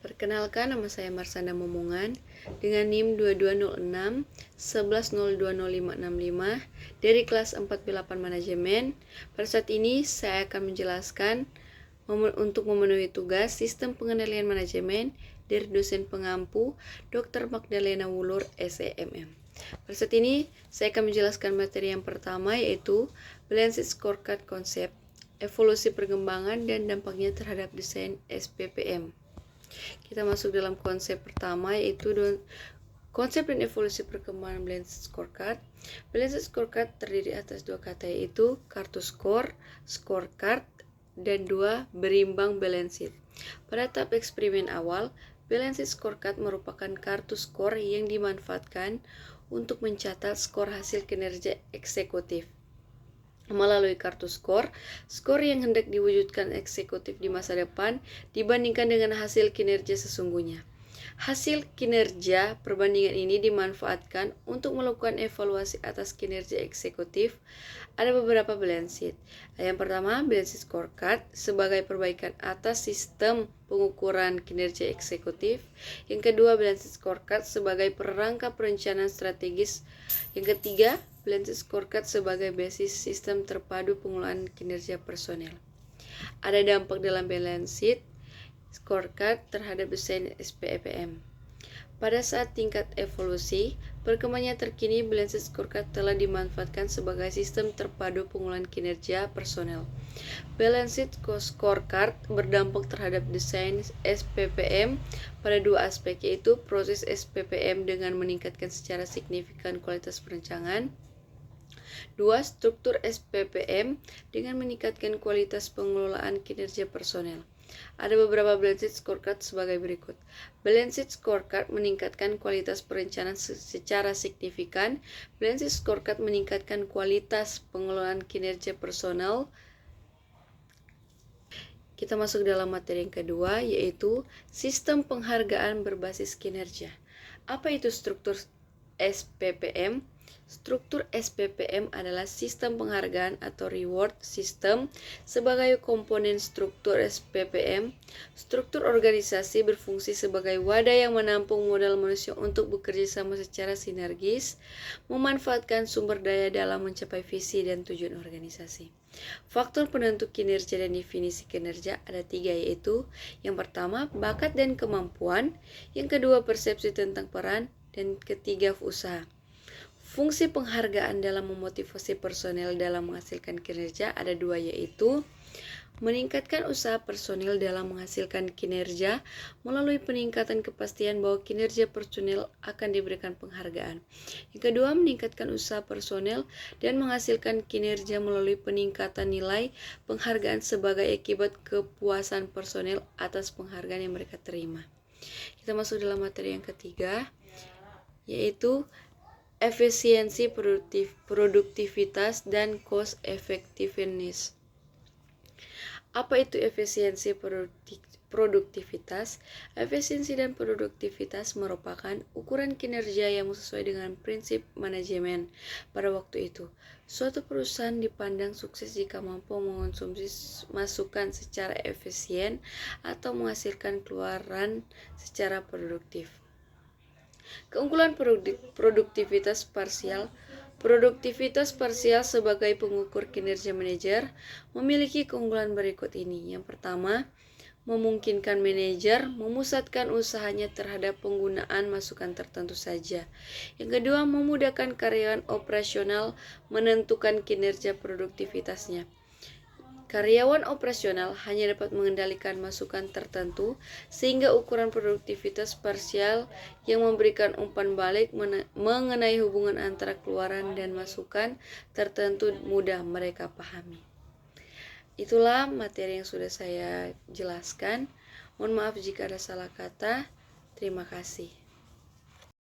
Perkenalkan, nama saya Marsanda Momongan dengan NIM 2206 11020565 dari kelas 4B8 Manajemen. Pada saat ini saya akan menjelaskan untuk memenuhi tugas Sistem Pengendalian Manajemen dari dosen pengampu Dr. Magdalena Wulur, SEMM. Pada saat ini saya akan menjelaskan materi yang pertama, yaitu Balanced Scorecard Konsep, evolusi perkembangan dan dampaknya terhadap desain SPPM. Kita masuk dalam konsep pertama, yaitu konsep dan evolusi perkembangan Balanced Scorecard. Balanced Scorecard terdiri atas dua kata, yaitu kartu skor, scorecard, dan dua berimbang balanced. Pada tahap eksperimen awal, Balanced Scorecard merupakan kartu skor yang dimanfaatkan untuk mencatat skor hasil kinerja eksekutif. Melalui kartu skor yang hendak diwujudkan eksekutif di masa depan dibandingkan dengan hasil kinerja sesungguhnya. Hasil kinerja perbandingan ini dimanfaatkan untuk melakukan evaluasi atas kinerja eksekutif. Ada beberapa balanced. Yang pertama, Balanced Scorecard sebagai perbaikan atas sistem pengukuran kinerja eksekutif. Yang kedua, Balanced Scorecard sebagai perangkat perencanaan strategis. Yang ketiga, Balanced Scorecard sebagai basis sistem terpadu pengelolaan kinerja personel. Ada dampak dalam Balanced Scorecard terhadap desain SPPM. Pada saat tingkat evolusi, perkembangannya terkini, Balanced Scorecard telah dimanfaatkan sebagai sistem terpadu pengelolaan kinerja personel. Balanced Scorecard berdampak terhadap desain SPPM pada dua aspek, yaitu proses SPPM dengan meningkatkan secara signifikan kualitas perencanaan. Dua, struktur SPPM dengan meningkatkan kualitas pengelolaan kinerja personel. Ada beberapa Balanced Scorecard sebagai berikut. Balanced Scorecard meningkatkan kualitas perencanaan secara signifikan. Balanced Scorecard meningkatkan kualitas pengelolaan kinerja personel. Kita masuk dalam materi yang kedua, yaitu sistem penghargaan berbasis kinerja. Apa itu struktur SPPM? Struktur SPPM adalah sistem penghargaan atau reward system sebagai komponen struktur SPPM. Struktur organisasi berfungsi sebagai wadah yang menampung modal manusia untuk bekerja sama secara sinergis, memanfaatkan sumber daya dalam mencapai visi dan tujuan organisasi. Faktor penentu kinerja dan definisi kinerja ada tiga, yaitu yang pertama, bakat dan kemampuan, yang kedua, persepsi tentang peran, dan ketiga, usaha. Fungsi penghargaan dalam memotivasi personel dalam menghasilkan kinerja ada dua, yaitu meningkatkan usaha personel dalam menghasilkan kinerja melalui peningkatan kepastian bahwa kinerja personel akan diberikan penghargaan. Yang kedua, meningkatkan usaha personel dan menghasilkan kinerja melalui peningkatan nilai penghargaan sebagai akibat kepuasan personel atas penghargaan yang mereka terima. Kita masuk dalam materi yang ketiga, yaitu efisiensi produktivitas dan cost effectiveness. Apa itu efisiensi produktivitas? Efisiensi dan produktivitas merupakan ukuran kinerja yang sesuai dengan prinsip manajemen pada waktu itu. Suatu perusahaan dipandang sukses jika mampu mengonsumsi masukan secara efisien atau menghasilkan keluaran secara produktif. Keunggulan produktivitas parsial. Produktivitas parsial sebagai pengukur kinerja manajer memiliki keunggulan berikut ini. Yang pertama, memungkinkan manajer memusatkan usahanya terhadap penggunaan masukan tertentu saja. Yang kedua, memudahkan karyawan operasional menentukan kinerja produktivitasnya. Karyawan operasional hanya dapat mengendalikan masukan tertentu, sehingga ukuran produktivitas parsial yang memberikan umpan balik mengenai hubungan antara keluaran dan masukan tertentu mudah mereka pahami. Itulah materi yang sudah saya jelaskan. Mohon maaf jika ada salah kata. Terima kasih.